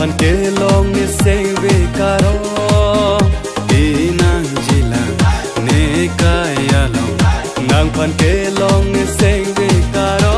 phan ke long ni save karo inang jila ne kaya long nang phan ke long ni save karo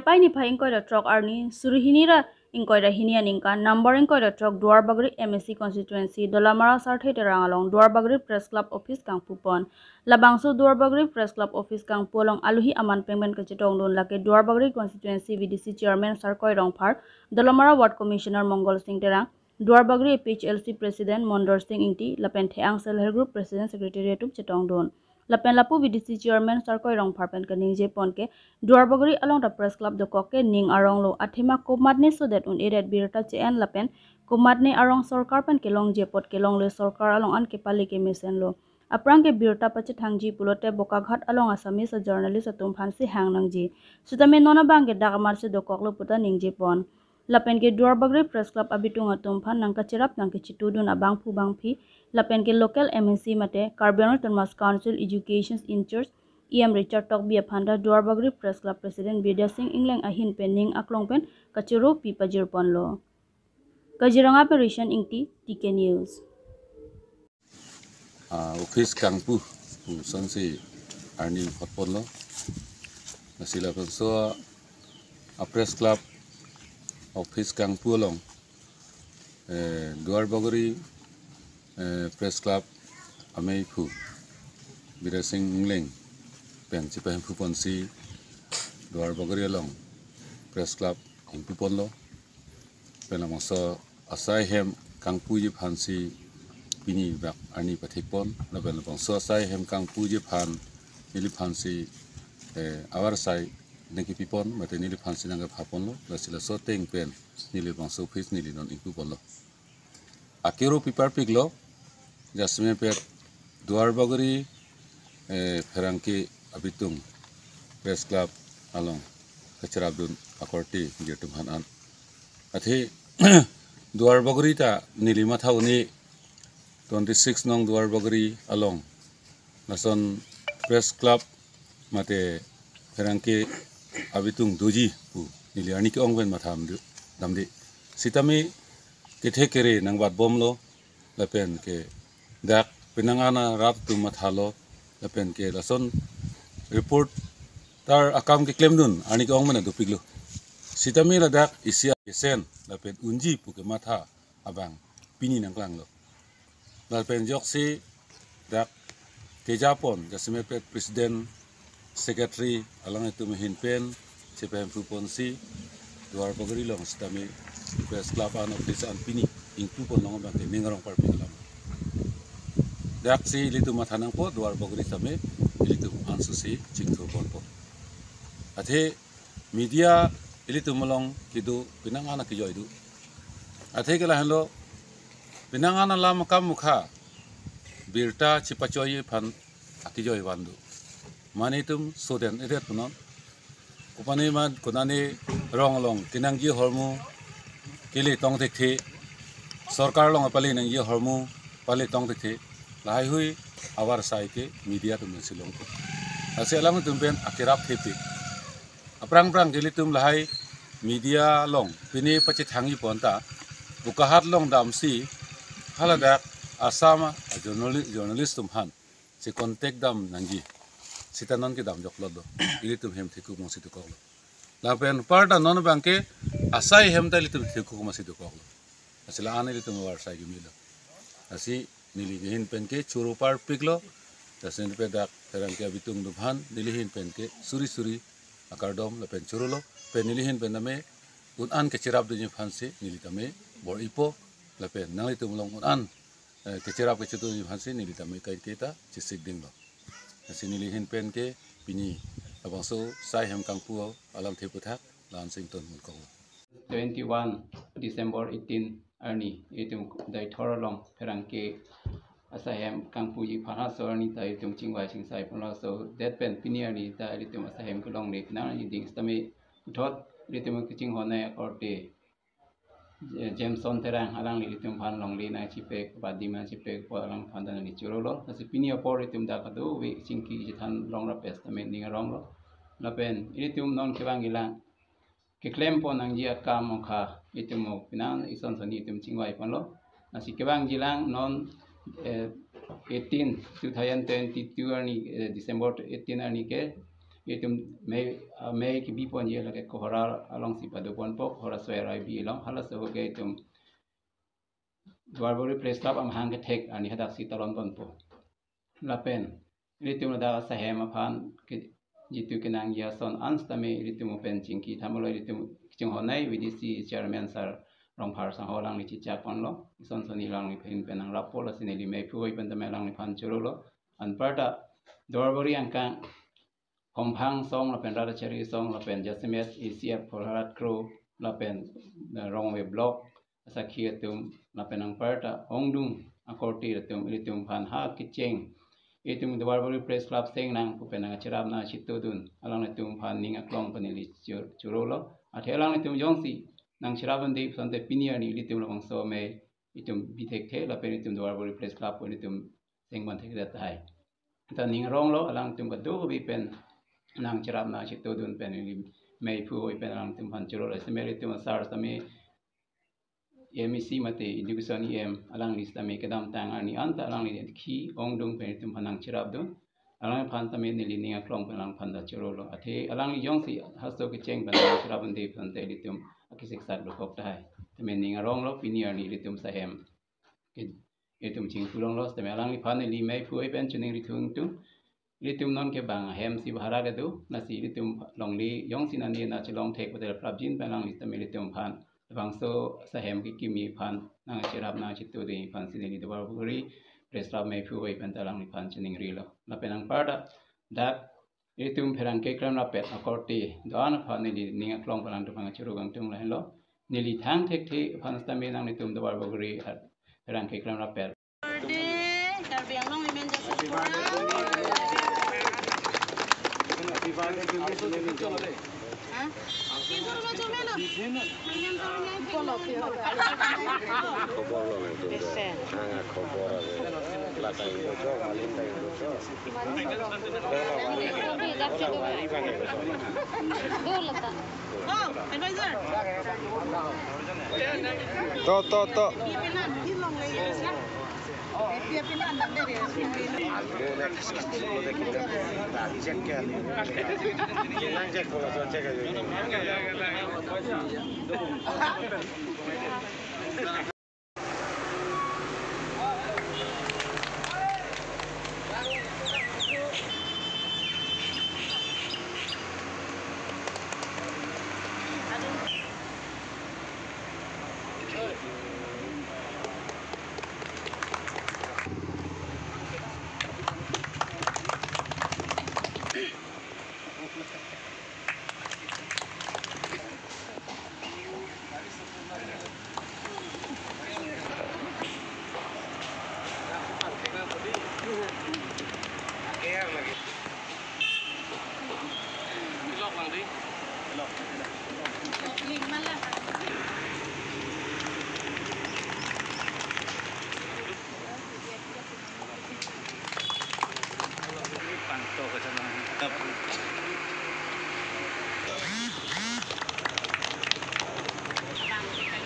pai ni phai ingkoi da trok arni surihini ra ingkoi da hini aningka number ingkoi da trok duar bagri MSC constituency dolamara sarthe terang along duar bagri press club office kang pupon labangso duar bagri press club office kang polong aluhi aman payment ka chitong don lake duar bagri constituency VDC chairman sarkoi rongphar dolamara ward commissioner mongol singh terang duar bagri PHLC president mondor singh ingti lapen theang self help group president secretary tuk chitong don lapen lapu VDC chairman sarkoi rongphar pen ka ningje ponke duar bagri along the press club the koke ning arong lo athima komatne so that un edet birta chen lapen komatne arong sarkar pen kelong je pot kelong le sarkar along an ke pali ke mesen lo aprang ke birta pache thangji pulote bokaghat along asami sa journalist atum phansi hang nangji sutame nona bangge dagamar se dokok lo puta ningje pon lapen ke duar bagri press club abitung atum phan nangka cherap nangke chitudun abang phu bang phi lapen ke local MNC mate Karbi Thomas Council Education in Church EM Richard Tokbi Aphanda duar bagri press club president Vidya Singh Ingleng ahin penning aklong pen kachuro pipajir ponlo Kajiranga Perishan ingti TK News office kangpu sansi arni hotpon lo nasila so a press club office kangpu long duar bagri press club amei phu Vidya Singh Ingleng pen cipahem phu ponsi duar bagri long press club ingpu pon lo pen amangso asai hem kangpu ji phansi pini bak ani pathik pon laben bangso asai hem kangpu ji phan nili phansi awar sai neki pipon mate nili phansi nanga phapon lo lasila so teng pen nili bangso office nili non ingpu pon lo akero pipar piglo jasme pet duar bagri ferangki abitung press club along kacharabdun akorti getum hanan athe duar bagri ta nilima thauni 26 nong duar bagri along nason press club mate ferangki abitung doji pu niliani ki ongben matham damdi sitami kethe kere nangbat bomlo lapen ke dak pinangana rap tu mathalo lapen ke lason report tar akam ke claim dun ani ke ongmena dupiglo sitami la dak isia sen lapen unji pu ke matha abang pini nanglang lo lapen joksi dak ke japon jasme pet president secretary alang itu mehin pen cpm pu ponsi duar bagri long sitami press club an office an pini ingpu pon long bang ke ningrong par pinglam dak si litu mathanang po duar bagri same litu ansu si chingthu pon po athe media litu molong kidu pinangana ki joidu athe kala halo pinangana lam kam mukha birta chipachoy phan akijoy bandu manitum soden edet punon upani man konani ronglong kinangji hormu kili tong thikthi sarkar long pali nangji hormu pali tong thikthi lai hui awar sai ke media tum silong ko ase alam tum ben akirap thepi aprang prang gili tum lai media long pini pachi thangi ponta bukahat long damsi halada asama journalist tum han se contact dam nangji sitanon ke dam joklo do gili tum hem thiku mo situ ko la pen parta non banke asai hem ta litum thiku mo situ ko asila ane litum war sai gi milo asi nilihin penke churu par piglo tasen pe dak terang ke bitung dubhan nilihin penke suri akardom la pen churulo pe nilihin pename un an ke chirap du phansi nilitame bor ipo la pen nang itu mulong un an ke chirap ke chutu phansi nilitame kai keta chisik dinglo asi nilihin penke pini abangso sai hem kangpu alam theputhak lan sington mulko 21 December 18 arni itum dai thoralong ferangke asahem kang puji phana so ni tai tum chingwai sing sai phana so that pen pinier ni ta ri tum asahem kulong ni na ni ding stami thot ri tum kiching hone orte Jameson terang alang li tum phan long li na chipe badima chipe ko alang phan dan ni churolo asi pinier por ri tum da ka do we chingki jithan long ra pes tamen ning rong lo la pen ri tum non ke bang ilang ke klem pon ang jia ka mo kha ri tum mo pinan ison so ni tum chingwai pon lo asi ke bang jilang non 18 2022 ni December 18 ni ke itu Mei ki bi pon ye la ke kohara along si padu pon pok hora swera bi long hala so ke itu Dwarbori Press Club am hang ke tek ani hadak si talon pon po lapen itu da sa hema phan ke jitu ke nang ya son anstame itu mo pen chingki thamolo itu chung honai VDC chairman sir rong phar sang holang ni chicha pon lo son soni lang ni phin penang rapo la sineli me phuoi pen tame lang ni phan churo lo an parta Dwarbori angka Hompang song la pen rada cherry song la pen jasimet ECF for harat crew la pen rong we block asa khia tum la pen ang parta ongdung akorti tum ilitum phan ha kicheng itum Dwarbori Press Club seng nang pu pen ang cherab na chitudun alang tum phan ning aklong panili churolo athelang tum jongsi nang chiraban de sonte pinia ni litum long so me itum bitek the la pen itum Dwarbori Press Club ko itum seng ban thek dat hai ta ning rong lo alang tum ka do bi pen nang cerap na situ dun pen ini mei pu oi pen nang tum pan churo la semeri tum sar tame MEC mate education alang list tame kedam tang ani anta alang ni ki ong dung pen tum pan nang cerap dun alang pan tame ni linia klong pen nang pan da churo lo athe alang ni jong si hasto ke cheng pen nang cerap de pen te litum akisik sat lo kok dai tame ning rong lo pinier ni litum sahem ke etum ching pulong lo tame alang ni pan ni mei pu oi pen chuning ritung tum litum non ke bang hem si bahara ke tu nasi litum long li yong sinani na chelong thek betel prabjin palang litum litum phan bang so sa hem ki kimi phan nang chirap na chitu de phan sinani de Dwarbori Press Club me phu wei pantalang ni phan chining ri lo la penang parda dak litum pherang ke kram la pet akorti dan phan ni ning klong palang tu pang churu gang tung la lo nili thang thek the phan stame nang litum Dwarbori pherang ke kram la pet Karbi ang long imen jasa To.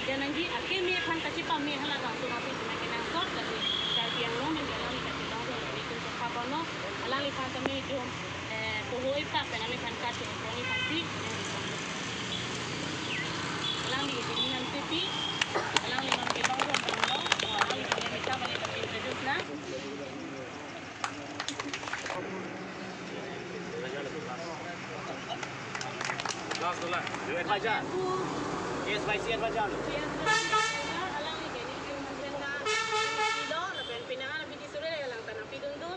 Dan nanti akhirnya kan kasih pamit halah langsung apa itu nak kena sort tapi dari yang long yang dalam kasih tahu dari itu siapa kono halah lihat kami itu pohon itu apa namanya kan kasih pohon itu pasti halah di sini nanti pi halah di mana kita orang orang halah di sini kita balik ke introduce na last dolar dua aja yes spicy aja lo halang ni kini kita mengenal kilo lepas pinangan lebih di sore halang tanah pidun tu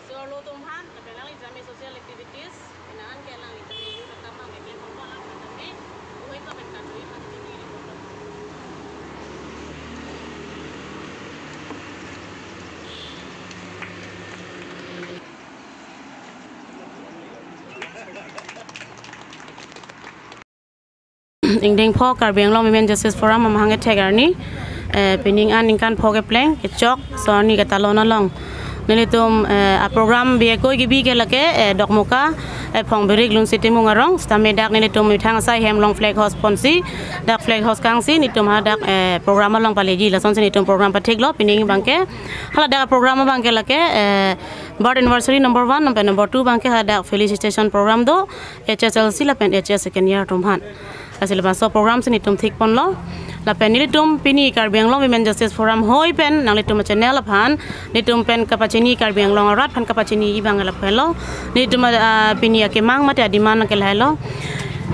solo tumhan lepas halang exam social activities pinangan ke halang itu ni pertama bagi perempuan halang tapi buat apa kan tu yang pasti ni ingdeng pho Karbi Anglong Women Justice Forum mamahang tegar ni pening an ingkan pho ke pleng ke chok so ni kata lona long nilitum a program bi ko gibi ke lake dok muka phong berik lun city mungarong stame dak nilitum thang sai hem long flag house ponsi dak flag house kang si nitum ha dak program long paleji la son nitum program pathik lo pening bangke hala dak program bangke lake birth anniversary number 1 number 2 bangke ha dak felicitation program do HSLC la pen HS second year tumhan asil baso program se nitum thik pon lo la pen nitum pini Karbi Anglong Women Justice Forum hoi pen nang nitum channel la phan nitum pen kapachini Karbi Anglong rat phan kapachini ibang la pelo nitum pini ke mang mate adiman ke lailo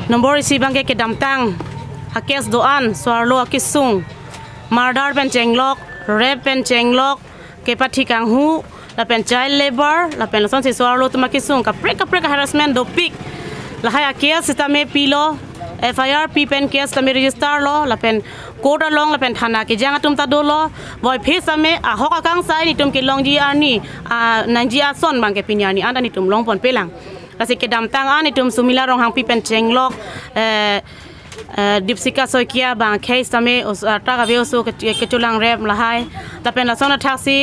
nomor isi bangke ke damtang hakes doan swarlo akisung murder pen chenglok rape pen chenglok ke pathi kang hu la pen child labor la pen son si swarlo tumakisung kaprek harassment dopik la haya kes sitame pilo FIR pen case tami register lo la pen court along la pen thana ke jang tum ta do lo boy face ame a hoka kang sai ni tum ke long ji arni a nanji a son bang ke pinya ni anda ni tum long pon pelang kasi ke dam tang ani tum sumila rong hang pen chenglok dipsika soikia bang case tami ta ga veoso ke chulang rep la hai ta pen la sona taxi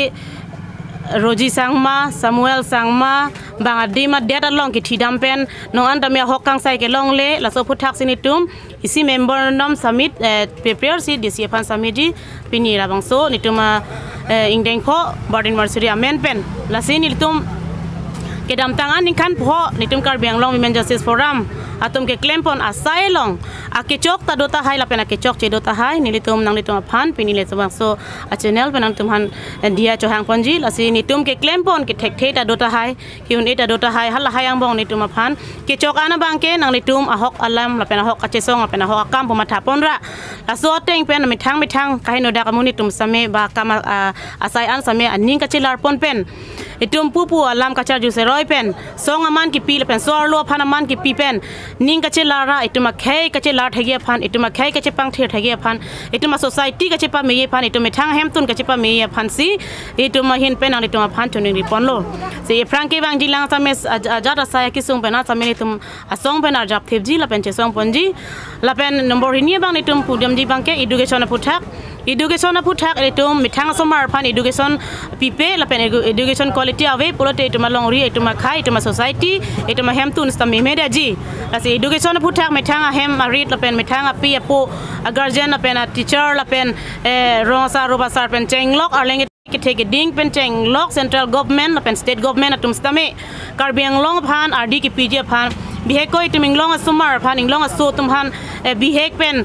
Roji Sangma, Samuel Sangma, Bangadima Data Long Kitidam Pen, no under me Hokang Sai Long Le, La Soputak Sinitum, isi member nom summit prepare si disi pan samiji pini labang so nituma ingdeng ko birth anniversary amen pen la sini litum kedam tangan ni kan pho nitum Karbi Anglong Women Justice Forum atum ke claim pon asai long akechok ta dota hai la pena kechok che dota hai nilitum nang litum phan pini le so a channel penang tumhan dia chohang ponji la sini tum ke claim pon ke thek theta dota hai kiun eta dota hai hal hayang bong nitum phan kechok ana bangke nang litum ahok alam la pena hok achesong la pena hok akam poma thapon ra la so teng pen mithang kaino da kamuni tum same ba kama asai an same aning ka chilar pon pen itum pupu alam ka charju se roi pen song aman ki pi pen sor lo phan aman ki pi pen ning ka chilara ituma khai ka chilar thagi phan ituma khai ka chepang thir thagi phan ituma society ka chepa me ye phan ituma thang hemtun ka chepa me ye phan si ituma hin pen ang ituma phan chuning ri pon lo se franke bang jilang same ajara saya ki sung pena same itum asong pen arjap thebji la pen che song ponji la pen number ni bang itum pudam ji bang ke education puthak itum mithang somar phan education pipe la pen education quality ave polote ituma longri ituma khai ituma society ituma hemtun sta me media ji asi education puthak mithang hem marit la pen mithang pi apo a guardian la pen a teacher la pen rosa roba sar pen chenglok arleng ke take ding pen chenglok central government la pen state government atum stame Karbi Anglong phan RD ki pj phan bihek ko itum inglong asumar phan inglong aso tum han bihek pen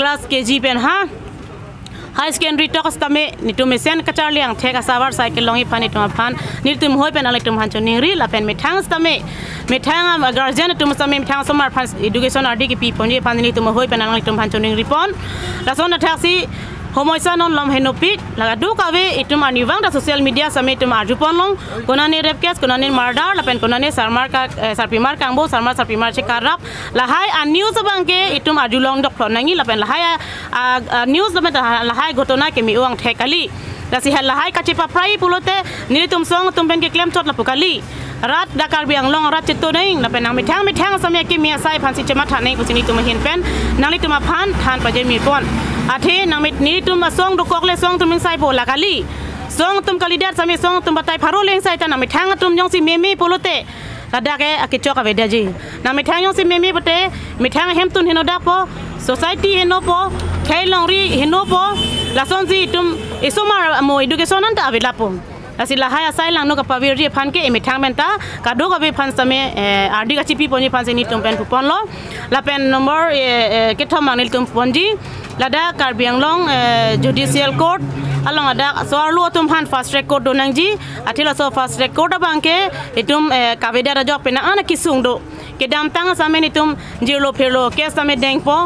class kg pen ha high secondary talk stame nitum sen kachar liang theka sabar cycle longi phani tum phan nitum hoi pen alek han chuning ri la pen mithang stame mithang guardian tum stame mithang somar phan education RD ki pi ponje phan nitum hoi pen alek tum han chuning ri pon la son taxi homoisa non lom henopik laga du kawe itum aniwang da social media same tum arjupon long konane rape case konane murder la pen konane sarpimar kangbo sarpimar che karap la hai a news bangke itum arjulong dok nangi la pen la hai news la hai gotona ke mi uang thekali la si la hai kachepa prai pulote nilitum song tum pen ke claim tot la pukali rat da Karbi Anglong rat cheto nei la pen mithang same ke mi sai phan si chema thanei pusini tum hin pen nangli tum phan than paje mi pon athe namit ni tum song do kokle song tum sai bola kali song tum kalidat same song tum batai pharo leng sai ta namit thang tum jong si meme polote kada ke akichok ave daji namit thang jong si meme pote mithang hem tun heno dak po society heno po khailongri heno po la son si tum isomar mo education an ta ave lapo asila haya sai lang no ka paviri phan ke mithang menta ka do ka be phan same RD ka chipi poni phan se ni tum pen pon lo la pen number ke thom manil tum ponji lada Karbi Anglong judicial court along ada soalu tum han fast track court donangji athila so fast track court bangke itum kaveda rajok pena ana kisung do ke dam tang same ni tum jilo phelo ke same deng po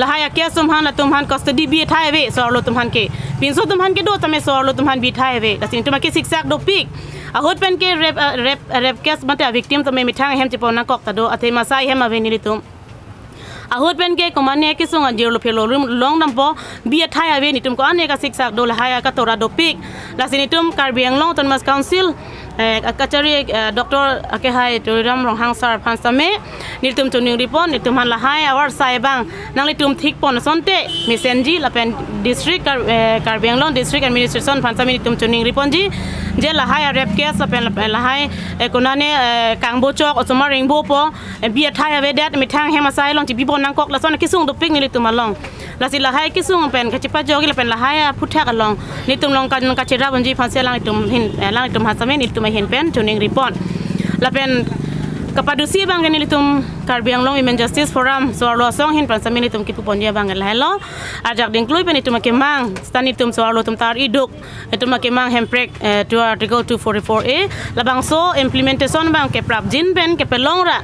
lahaya ke tum han custody bi thai ve soalu tum han ke pinso tum han ke do tame soalu tum han bi thai ve lasin tum ke siksak do pik a hot pen ke rep case mate victim tame mithang hem chipona kok ta do athe masai hem ave ni tum ahut pen ke komane ke songa jero phelo long nampo bi thai ave ni tum ko ane ka siksak do lahaya ka tora do pik lasini tum Karbi Anglong Autonomous Council kacari doktor akehai turam rong hangsar pansame nitum tuning ripon nitum han lahai awar sai bang nang litum thik pon sonte misenji lapen district Karbi Anglong district administration pansame nitum tuning ripon ji je lahai rep case lapen lahai konane kang bocok osoma ringbo po bia thai avedat mitang hemasai long ji bibon nangkok lason kisung dopik ni litum along lasi lahai kisung pen kacipa jogi lapen lahai puthak along nitum long kan kacira bonji panselang nitum hin lang nitum hasame nitum hin pen tuning report lapen kapadusi bang ni litum Karbi Anglong Women Justice Forum soalo song hin pansame nitum kipu pondia bang lahelo ajak dingklui pen nitum kemang stan nitum soalo tum tar iduk nitum kemang hemprek to article 244A labang so implementation bang ke prap jin pen ke pelong ra